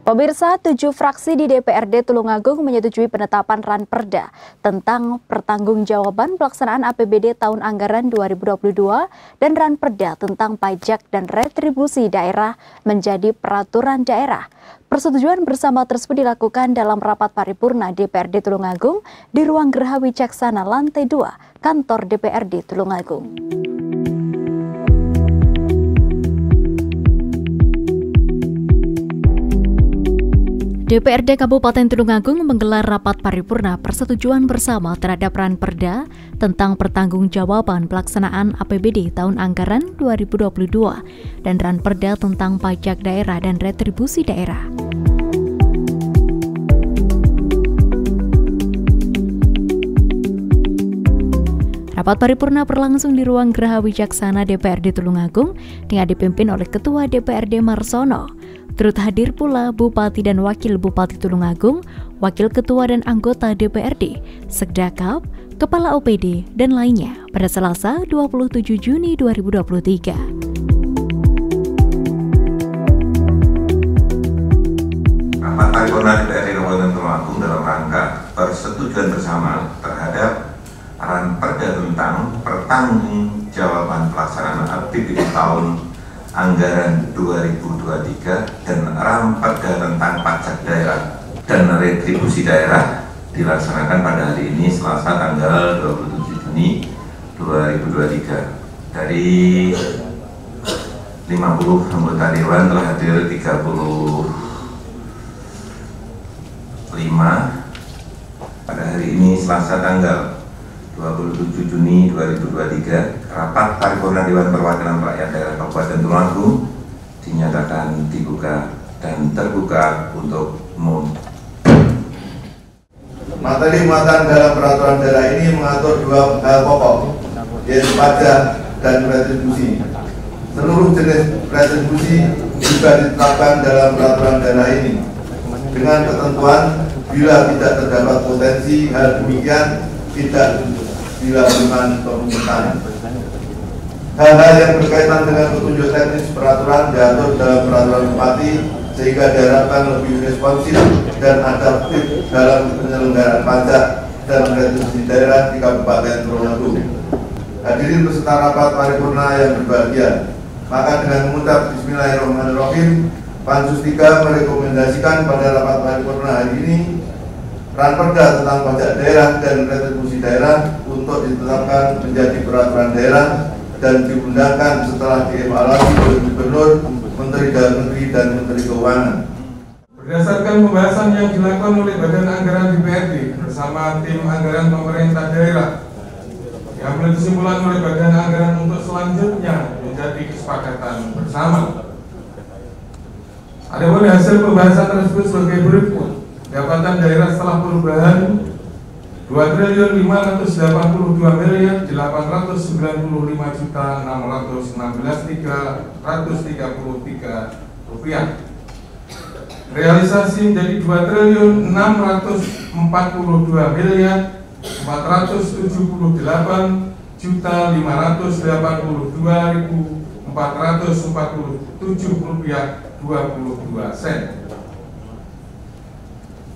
Pemirsa, 7 fraksi di DPRD Tulungagung menyetujui penetapan Ranperda tentang pertanggungjawaban pelaksanaan APBD tahun anggaran 2022 dan Ranperda tentang pajak dan retribusi daerah menjadi peraturan daerah. Persetujuan bersama tersebut dilakukan dalam rapat paripurna DPRD Tulungagung di Ruang Geraha Wicaksana lantai 2, kantor DPRD Tulungagung. DPRD Kabupaten Tulungagung menggelar rapat paripurna persetujuan bersama terhadap Ranperda tentang pertanggungjawaban pelaksanaan APBD tahun anggaran 2022 dan Ranperda tentang pajak daerah dan retribusi daerah. Rapat paripurna berlangsung di Ruang Geraha Wicaksana DPRD Tulungagung yang dipimpin oleh Ketua DPRD Marsono. Turut hadir pula Bupati dan Wakil Bupati Tulungagung, Wakil Ketua dan anggota DPRD, Sekdakap, Kepala OPD, dan lainnya pada Selasa 27 Juni 2023. Rapat paripurna DPRD Kabupaten Tulungagung dalam rangka persetujuan bersama terhadap Ranperda tentang pertanggungjawaban pelaksanaan APBD tahun anggaran 2023 dan Ranperda tentang pajak daerah dan retribusi daerah dilaksanakan pada hari ini Selasa tanggal 27 Juni 2023. Dari 50 anggota dewan telah hadir 35 pada hari ini Selasa tanggal 27 Juni 2023. Rapat paripurna Dewan Perwakilan Rakyat Daerah Kabupaten Tulungagung dinyatakan dibuka dan terbuka untuk umum. Materi muatan dalam peraturan daerah ini mengatur dua hal pokok, yaitu pajak dan retribusi. Seluruh jenis retribusi juga ditetapkan dalam peraturan daerah ini dengan ketentuan bila tidak terdapat potensi hal demikian tidak dilakukan pemungutan. Hal-hal yang berkaitan dengan petunjuk teknis peraturan diatur dalam peraturan Bupati sehingga diharapkan lebih responsif dan adaptif dalam penyelenggaraan pajak dan retribusi daerah di Kabupaten Tulungagung. Hadirin peserta rapat paripurna yang berbahagia, maka dengan mengucap Bismillahirrahmanirrahim, Pansus 3 merekomendasikan pada rapat paripurna hari ini Ranperda tentang pajak daerah dan retribusi daerah untuk ditetapkan menjadi peraturan daerah dan diundangkan setelah dievaluasi oleh Gubernur, Menteri Dalam Negeri, dan Menteri Keuangan. Berdasarkan pembahasan yang dilakukan oleh Badan Anggaran DPRD bersama tim anggaran pemerintah daerah yang boleh disimpulkan oleh Badan Anggaran untuk selanjutnya menjadi kesepakatan bersama. Adapun hasil pembahasan tersebut sebagai berikut. Pendapatan daerah setelah perubahan 2.582.895.616.333 rupiah. Realisasi menjadi 2.642.582.472.447 rupiah 22 sen.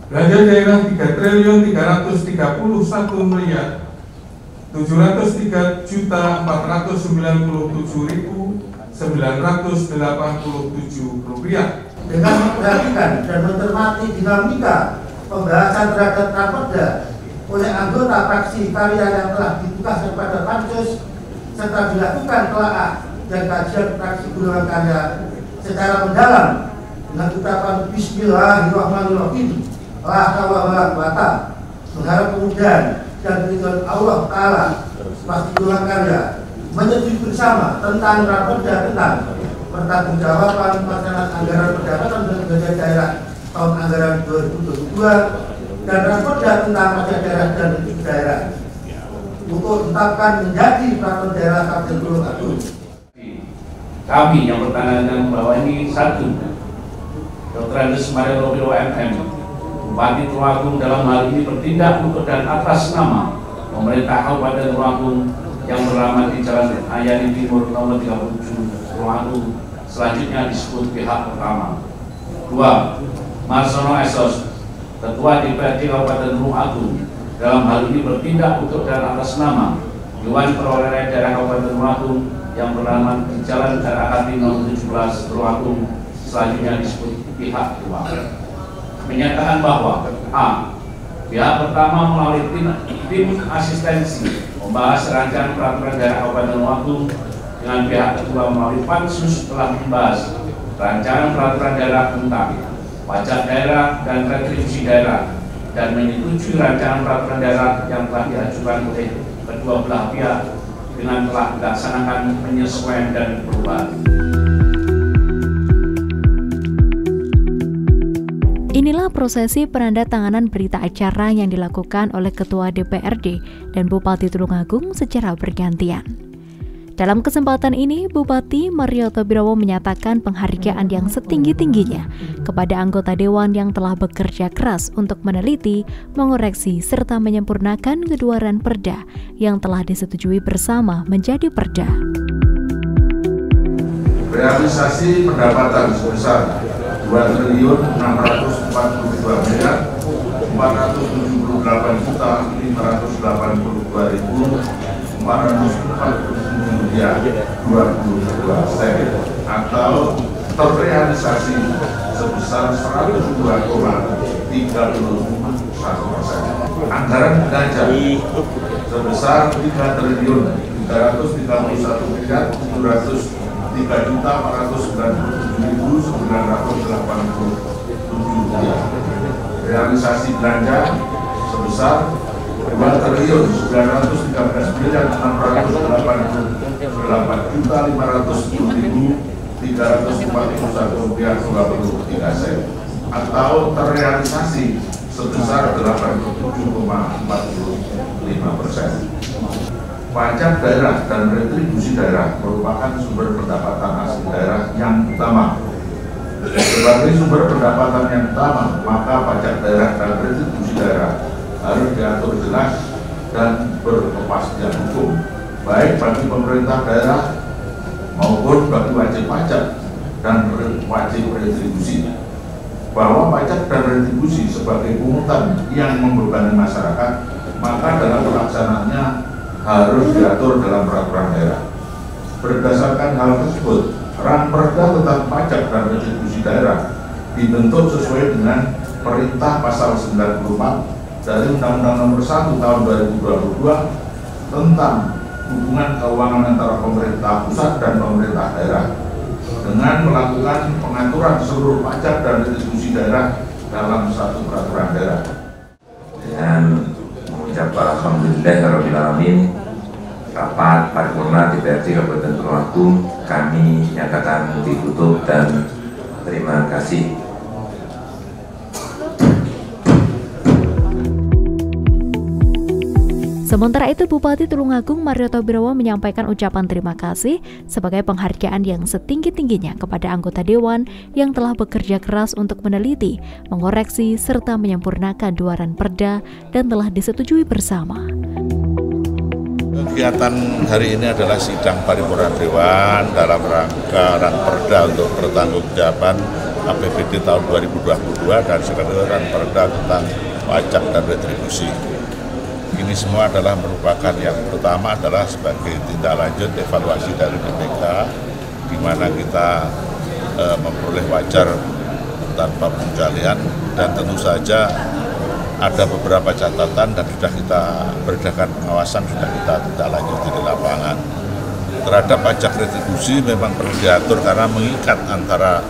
Belanja daerah 3.303.497.987 rupiah. Dengan memperhatikan dan mencermati dinamika pembahasan terhadap Ranperda oleh anggota fraksi karya yang telah ditugaskan pada Pansus serta dilakukan telaah dan kajian fraksi golongan karya secara mendalam dengan ucapan Bismillahirrahmanirrahim, la hawla wala quwata, mengharap kemudahan dan ridho Allah Ta'ala, fraksi golongan karya menyetujui bersama tentang Ranperda tentang pertanggungjawaban pelaksanaan anggaran pendapatan dan belanja daerah tahun anggaran 2022 dan Ranperda tentang pajak daerah dan retribusi daerah untuk ditetapkan menjadi peraturan daerah Kabupaten Tulungagung. Kami yang bertanggung bahwa ini satu, Dr. Andes Mario Robilo MM, Bupati Tulungagung dalam hal ini bertindak untuk dan atas nama pemerintah Kabupaten Tulungagung yang beralamat di Jalan Ayani Timur nomor 37 Tulungagung, selanjutnya disebut pihak pertama. 2. Marsono Esos, Ketua DPRD Kabupaten Tulungagung, dalam hal ini bertindak untuk dan atas nama Dewan Perwakilan Daerah Kabupaten Tulungagung yang bernama di Jalan Karangkati nomor 17 Tulungagung, selanjutnya disebut pihak 2, menyatakan bahwa A. Pihak pertama melalui tim asistensi membahas rancangan peraturan daerah Kabupaten Tulungagung dengan pihak kedua melalui pansus telah membahas rancangan peraturan daerah tentang pajak daerah dan retribusi daerah dan menyetujui rancangan peraturan daerah yang telah diajukan oleh kedua belah pihak dengan telah dilaksanakan penyesuaian dan perubahan. Inilah prosesi penandatanganan berita acara yang dilakukan oleh Ketua DPRD dan Bupati Tulungagung secara bergantian. Dalam kesempatan ini, Bupati Marioto Birowo menyatakan penghargaan yang setinggi-tingginya kepada anggota Dewan yang telah bekerja keras untuk meneliti, mengoreksi, serta menyempurnakan kedua ranperda yang telah disetujui bersama menjadi perda. Realisasi pendapatan sebesar Rp2.442.422 atau terrealisasi sebesar 102,31%. Anggaran belanja sebesar Rp3.303.497.987. Realisasi belanja sebesar Rp2.311.648.510.341,23 atau terrealisasi sebesar 87,45%. Pajak daerah dan retribusi daerah merupakan sumber pendapatan asli daerah yang utama. Sebagai sumber pendapatan yang utama, maka pajak daerah dan retribusi daerah harus diatur jelas dan berkepastian hukum, baik bagi pemerintah daerah maupun bagi wajib pajak dan wajib retribusi. Bahwa pajak dan retribusi sebagai pungutan yang membebani masyarakat, maka dalam pelaksanaannya harus diatur dalam peraturan daerah. Berdasarkan hal tersebut, ranperda tentang pajak dan retribusi daerah dibentuk sesuai dengan Perintah Pasal 94 dari Undang-Undang Nomor 1 Tahun 2022 tentang hubungan keuangan antara pemerintah pusat dan pemerintah daerah dengan melakukan pengaturan seluruh pajak dan retribusi daerah dalam satu peraturan daerah. Dengan mengucapkan alhamdulillahirrahmanirrahim, rapat paripurna DPRD Kabupaten Tulungagung kami nyatakan ditutup dan terima kasih. Sementara itu, Bupati Tulungagung Marioto Birowo menyampaikan ucapan terima kasih sebagai penghargaan yang setinggi-tingginya kepada anggota Dewan yang telah bekerja keras untuk meneliti, mengoreksi, serta menyempurnakan dua ranperda dan telah disetujui bersama. Kegiatan hari ini adalah sidang paripurna Dewan dalam rangka ranperda untuk pertanggungjawaban APBD tahun 2022 dan sekaligus ranperda tentang pajak dan retribusi. Ini semua adalah merupakan yang pertama adalah sebagai tindak lanjut evaluasi dari BPK, di mana kita memperoleh wajar tanpa pengecualian, dan tentu saja ada beberapa catatan dan sudah kita berdasarkan pengawasan sudah kita tindak lanjuti di lapangan. Terhadap pajak retribusi memang perlu diatur karena mengikat antara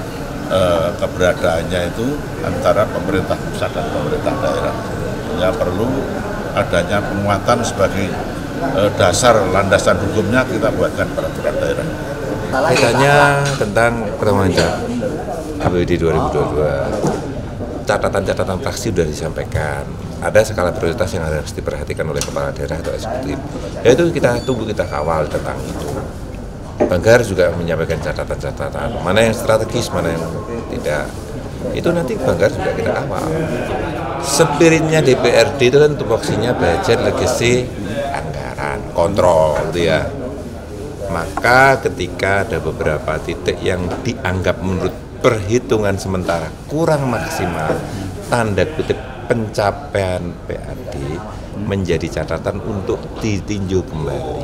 keberadaannya itu antara pemerintah pusat dan pemerintah daerah. Ya, perlu adanya penguatan sebagai dasar landasan hukumnya, kita buatkan peraturan daerah. Kaitannya tentang pertemuan APBD 2022, catatan-catatan fraksi sudah disampaikan. Ada skala prioritas yang harus diperhatikan oleh kepala daerah atau eksekutif. Yaitu kita tunggu, kita kawal tentang itu. Banggar juga menyampaikan catatan-catatan, mana yang strategis, mana yang tidak. Itu nanti Banggar juga kita kawal. Spiritnya DPRD itu kan tupoksinya budget, legacy, anggaran, kontrol, gitu ya. Maka ketika ada beberapa titik yang dianggap menurut perhitungan sementara kurang maksimal, tanda kutip pencapaian PAD menjadi catatan untuk ditinjau kembali.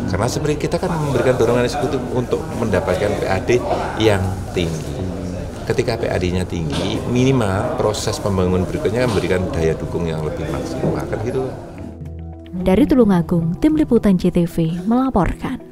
Karena sebenarnya kita kan memberikan dorongan eksekutif untuk mendapatkan PAD yang tinggi. Ketika PAD-nya tinggi, minimal proses pembangunan berikutnya memberikan daya dukung yang lebih maksimal, kan gitu. Dari Tulungagung, Tim Liputan JTV melaporkan.